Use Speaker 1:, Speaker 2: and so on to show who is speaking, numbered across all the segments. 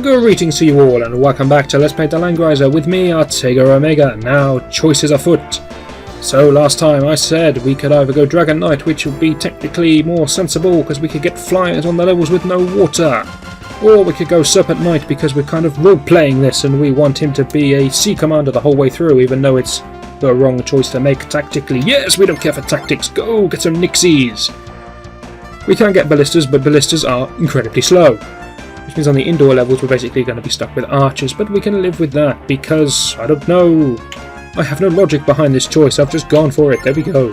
Speaker 1: Greetings to you all and welcome back to Let's Play the Langrisser with me, Artega Omega. Now, choices afoot. So last time I said we could either go Dragon Knight, which would be technically more sensible because we could get flyers on the levels with no water. Or we could go Serpent Knight because we're kind of role-playing this and we want him to be a sea commander the whole way through, even though it's the wrong choice to make tactically. Yes, we don't care for tactics. Go, get some Nixies. We can get ballistas, but ballistas are incredibly slow. Which means on the indoor levels we're basically going to be stuck with archers, but we can live with that because, I don't know, I have no logic behind this choice, I've just gone for it, there we go.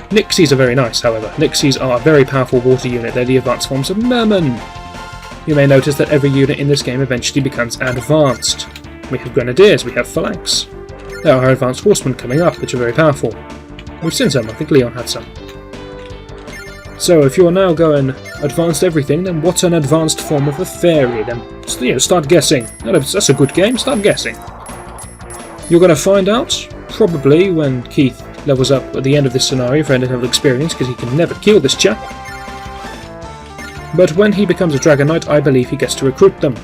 Speaker 1: Nixies are very nice, however. Nixies are a very powerful water unit, they're the advanced forms of mermen. You may notice that every unit in this game eventually becomes advanced. We have grenadiers, we have phalanx. There are advanced horsemen coming up, which are very powerful. We've seen some, I think Leon had some. So if you're now going advanced everything, then what's an advanced form of a fairy? Then start guessing. That's a good game, start guessing. You're going to find out, probably, when Keith levels up at the end of this scenario for end level experience, because he can never kill this chap. But when he becomes a Dragon Knight, I believe he gets to recruit them.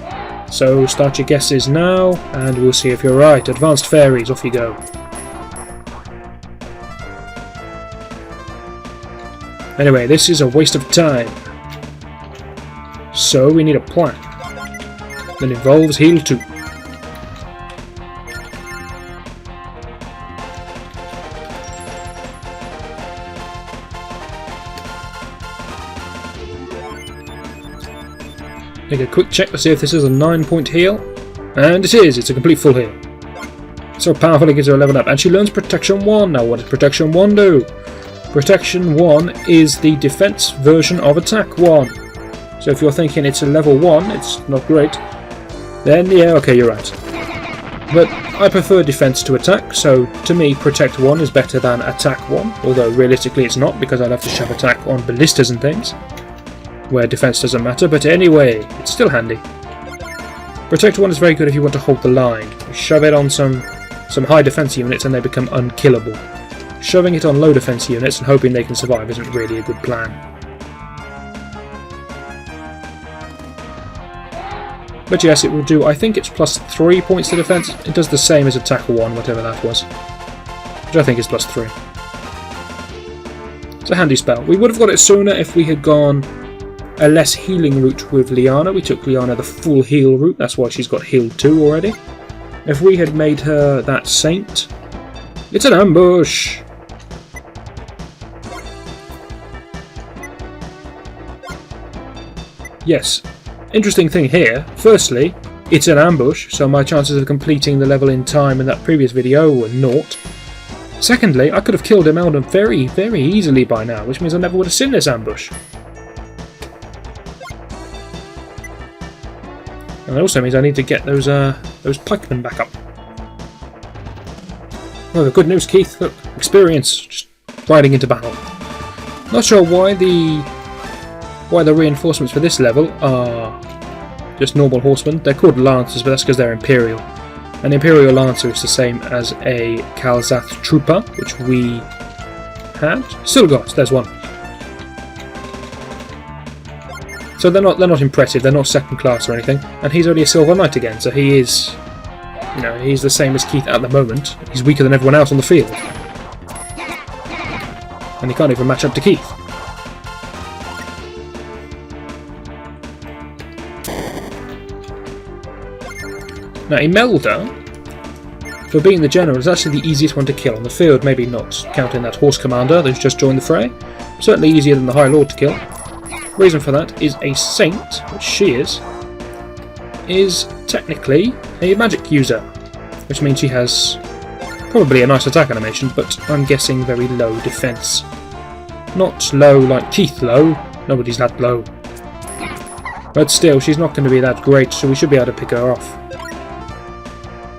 Speaker 1: So start your guesses now, and we'll see if you're right. Advanced fairies, off you go. Anyway, this is a waste of time. So we need a plan that involves heal 2. Take a quick check to see if this is a 9-point heal. And it is, it's a complete full heal. So powerful it gives her a level up. And she learns Protection 1. Now what does Protection 1 do? Protection 1 is the defense version of Attack 1. So if you're thinking it's a level 1, it's not great, then yeah, okay, you're right. But I prefer defense to attack, so to me Protect 1 is better than Attack 1, although realistically it's not because I'd have to shove attack on ballistas and things, where defense doesn't matter, but anyway, it's still handy. Protect 1 is very good if you want to hold the line. You shove it on some high defense units and they become unkillable. Shoving it on low defense units and hoping they can survive isn't really a good plan. But yes, it will do, I think it's plus 3 points to defense. It does the same as Attack 1, whatever that was. Which I think is plus 3. It's a handy spell. We would have got it sooner if we had gone a less healing route with Liana. We took Liana the full heal route, that's why she's got heal 2 already. If we had made her that saint... It's an ambush! Yes, interesting thing here, firstly, it's an ambush, so my chances of completing the level in time in that previous video were 0. Secondly, I could have killed him out very, very easily by now, which means I never would have seen this ambush. And it also means I need to get those pikemen back up. Oh, the good news, Keith, look, experience, just riding into battle. Not sure why the reinforcements for this level are just normal horsemen. They're called Lancers, but that's because they're Imperial. An Imperial Lancer is the same as a Kalzath Trooper, which we had. Still got, there's one. So they're not impressive, they're not second class or anything. And he's only a Silver Knight again, so he is, he's the same as Keith at the moment. He's weaker than everyone else on the field. And he can't even match up to Keith. Now, Imelda, for being the general, is actually the easiest one to kill on the field. Maybe not counting that horse commander who's just joined the fray. Certainly easier than the High Lord to kill. Reason for that is a saint, which she is technically a magic user, which means she has probably a nice attack animation, but I'm guessing very low defense. Not low like Keith low, nobody's that low. But still, she's not going to be that great, so we should be able to pick her off.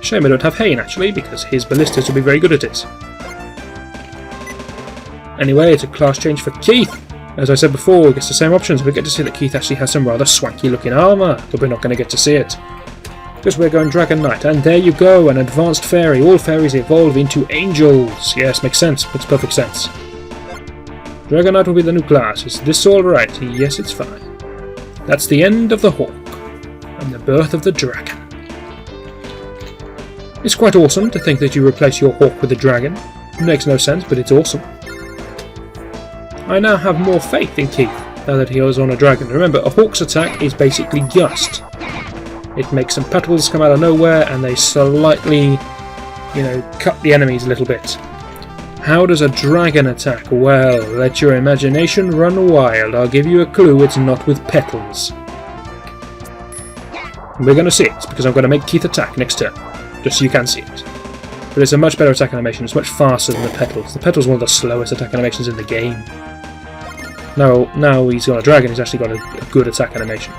Speaker 1: Shame I don't have Hayne, actually, because his ballistas would be very good at it. Anyway, it's a class change for Keith. As I said before, it gets the same options. We get to see that Keith actually has some rather swanky looking armour, but we're not going to get to see it. Because we're going Dragon Knight, and there you go, an advanced fairy. All fairies evolve into angels. Yes, makes sense, makes perfect sense. Dragon Knight will be the new class. Is this alright? Yes, it's fine. That's the end of the Hawk. and the birth of the dragon. It's quite awesome to think that you replace your hawk with a dragon. It makes no sense, but it's awesome. I now have more faith in Keith now that he is on a dragon. Remember, a hawk's attack is basically gust. It makes some petals come out of nowhere and they slightly, cut the enemies a little bit. How does a dragon attack? Well, let your imagination run wild. I'll give you a clue, it's not with petals. And we're going to see it, because I'm going to make Keith attack next turn, just so you can see it. But it's a much better attack animation, it's much faster than the petals. The petals are one of the slowest attack animations in the game. Now he's got a dragon, he's actually got a good attack animation.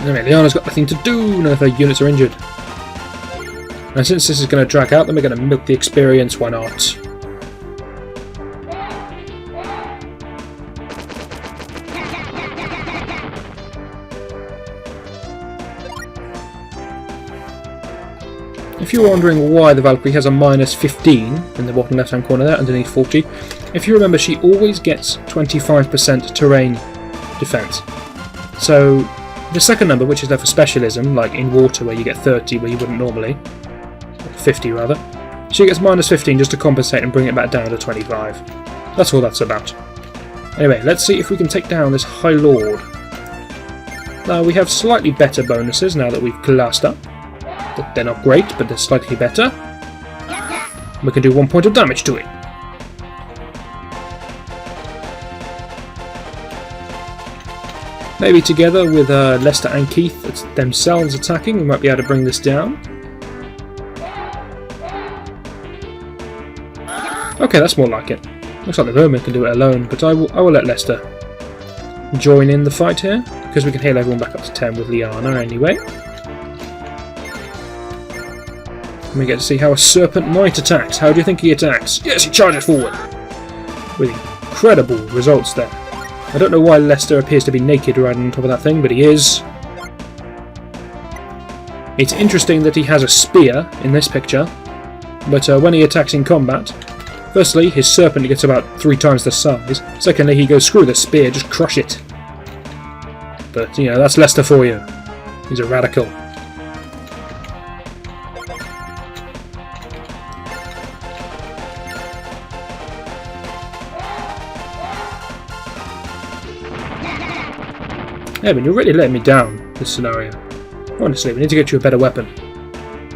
Speaker 1: Anyway, Liana's got nothing to do, none of her units are injured. And since this is going to drag out, then we're going to milk the experience, why not? If you're wondering why the Valkyrie has a minus 15 in the bottom left hand corner there, underneath 40, if you remember she always gets 25% terrain defense. So the second number, which is there for specialism, like in water where you get 30 where you wouldn't normally, 50 rather, she gets minus 15 just to compensate and bring it back down to 25. That's all that's about. Anyway, let's see if we can take down this High Lord. Now we have slightly better bonuses now that we've classed up. They're not great, but they're slightly better. We can do 1 point of damage to it. Maybe together with Lester and Keith themselves attacking, we might be able to bring this down. Okay, that's more like it. Looks like the Vermin can do it alone, but I will let Lester join in the fight here, because we can heal everyone back up to 10 with Liana anyway. And we get to see how a Serpent Knight attacks. How do you think he attacks? Yes, he charges forward! With incredible results there. I don't know why Lester appears to be naked riding on top of that thing, but he is. It's interesting that he has a spear in this picture, but when he attacks in combat, firstly, his serpent gets about 3 times the size. Secondly, he goes, screw the spear, just crush it. But, that's Lester for you. He's a radical. Evan, you're really letting me down, this scenario. Honestly, we need to get you a better weapon.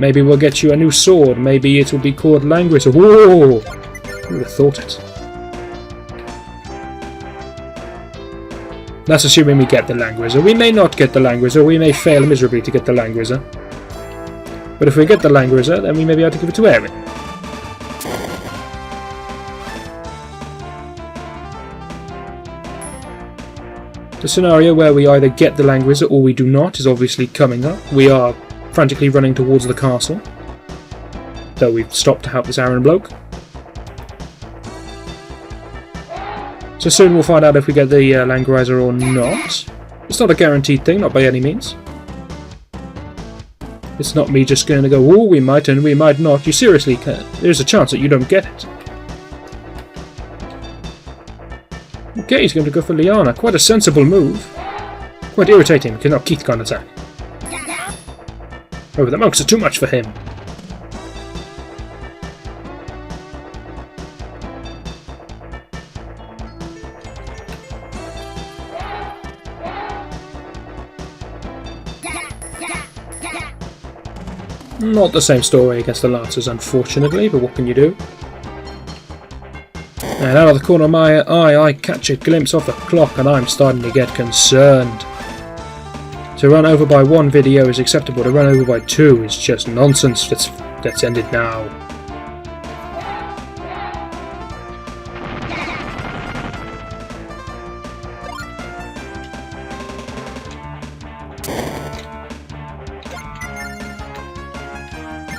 Speaker 1: Maybe we'll get you a new sword. Maybe it will be called Langrisser. Whoa! Who would have thought it? That's assuming we get the Langrisser. We may not get the Langrisser. We may fail miserably to get the Langrisser. But if we get the Langrisser, then we may be able to give it to Erin. The scenario where we either get the Langrisser or we do not is obviously coming up. We are frantically running towards the castle, though we've stopped to help this Aaron bloke. So soon we'll find out if we get the Langrisser or not. It's not a guaranteed thing, not by any means. It's not me just going to go, oh, we might and we might not. You seriously can. There's a chance that you don't get it. Okay, he's going to go for Liana. Quite a sensible move. Quite irritating because now Keith can't attack. Oh, the monks are too much for him. Not the same story against the Lancers, unfortunately, but what can you do? And out of the corner of my eye, I catch a glimpse of the clock and I'm starting to get concerned. To run over by 1 video is acceptable, to run over by 2 is just nonsense. Let's end it now.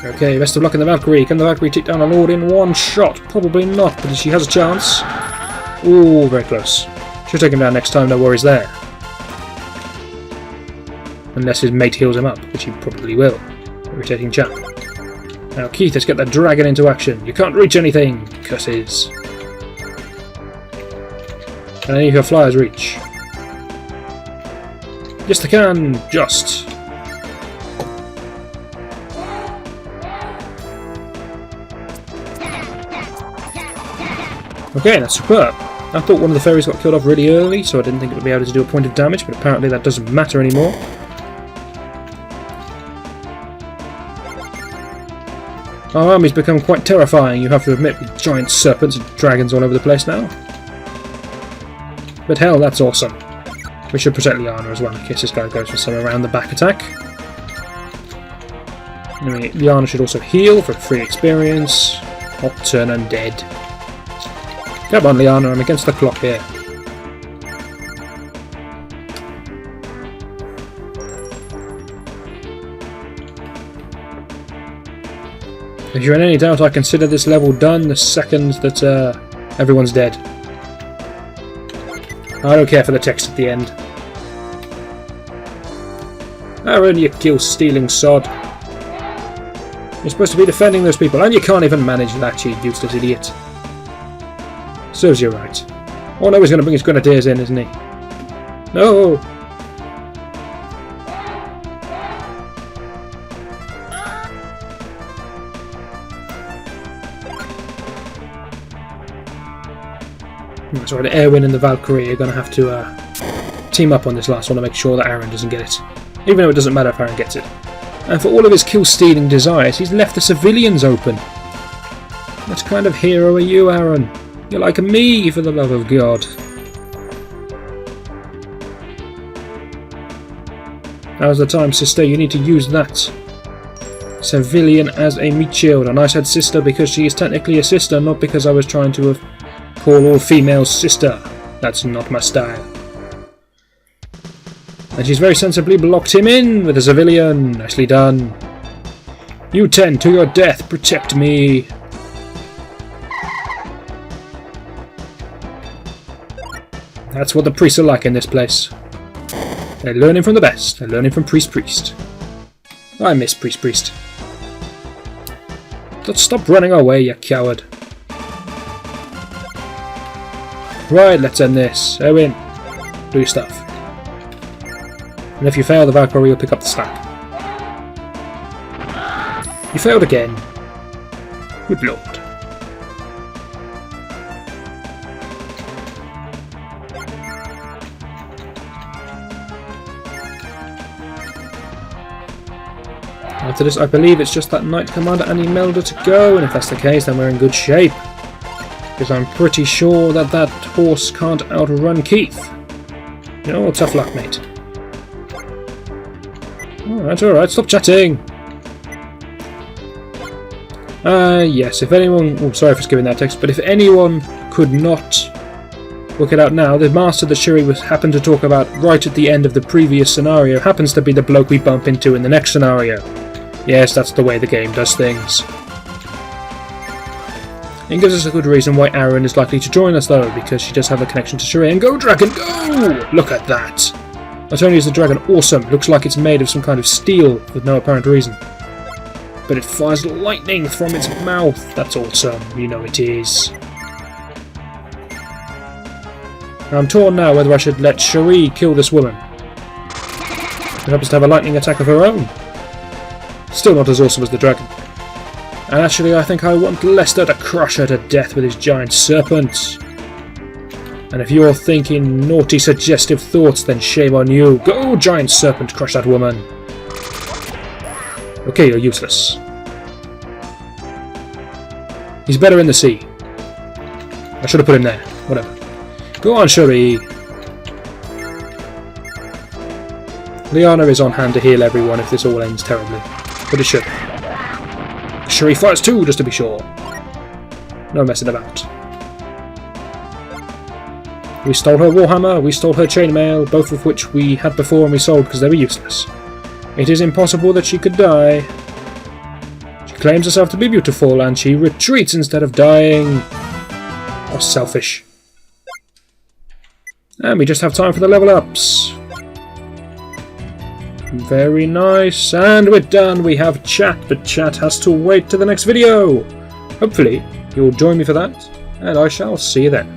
Speaker 1: Okay, best of luck in the Valkyrie. Can the Valkyrie take down a Lord in 1 shot? Probably not, but she has a chance. Ooh, very close. She'll take him down next time, no worries there. Unless his mate heals him up, which he probably will. Irritating chap. Now Keith, let's get that dragon into action. You can't reach anything! Curses. Can any of your flyers reach? Yes, I can. Just. Okay, that's superb. I thought one of the fairies got killed off really early, so I didn't think it would be able to do a point of damage, but apparently that doesn't matter anymore. Our army's become quite terrifying, you have to admit, with giant serpents and dragons all over the place now. But hell, that's awesome. We should protect Liana as well, in case this guy goes for some around the back attack. Anyway, Liana should also heal for free experience. Not turn undead. Come on, Liana, I'm against the clock here. If you're in any doubt, I consider this level done the second that everyone's dead. I don't care for the text at the end. Aaron, you kill-stealing sod. You're supposed to be defending those people, and you can't even manage that, you useless idiot. Serves you right. Oh no, he's going to bring his grenadiers in, isn't he? No! That's right, Erwin and the Valkyrie are going to have to team up on this last one to make sure that Aaron doesn't get it. Even though it doesn't matter if Aaron gets it. And for all of his kill-stealing desires, he's left the civilians open. What kind of hero are you, Aaron? You're like me, for the love of God. Now's the time, sister. You need to use that civilian as a meat shield. And I said sister because she is technically a sister, not because I was trying to call all females sister. That's not my style. And she's very sensibly blocked him in with a civilian. Nicely done. You 10 to your death. Protect me. That's what the priests are like in this place. They're learning from the best. They're learning from Priest. I miss Priest. Stop running away, you coward. Right, let's end this. Erwin, do your stuff. And if you fail, the Valkyrie will pick up the slack. You failed again. Good lord. After this, I believe it's just that Knight Commander and Imelda to go, and if that's the case, then we're in good shape. Because I'm pretty sure that that horse can't outrun Keith. Oh, tough luck, mate. Alright, stop chatting! Yes, if anyone... Oh, sorry for skipping that text, but if anyone could not work it out now, the master that Shuri happened to talk about right at the end of the previous scenario happens to be the bloke we bump into in the next scenario. Yes, that's the way the game does things. It gives us a good reason why Aaron is likely to join us though, because she does have a connection to Shuri. And go, dragon, go! Look at that! Not only is the dragon awesome, looks like it's made of some kind of steel with no apparent reason. But it fires lightning from its mouth. That's awesome, you know it is. I'm torn now whether I should let Shuri kill this woman. She happens to have a lightning attack of her own. Still not as awesome as the dragon. And actually, I think I want Lester to crush her to death with his giant serpent. And if you're thinking naughty, suggestive thoughts, then shame on you. Go, giant serpent, crush that woman. Okay, you're useless. He's better in the sea. I should have put him there. Whatever. Go on, Shuri. Liana is on hand to heal everyone if this all ends terribly. But it should. Shuri fires too, just to be sure. No messing about. We stole her warhammer, we stole her chainmail, both of which we had before and we sold because they were useless. It is impossible that she could die. She claims herself to be beautiful and she retreats instead of dying. Oh, selfish. And we just have time for the level ups. Very nice, and we're done. We have chat, but chat has to wait to the next video. Hopefully, you'll join me for that, and I shall see you then.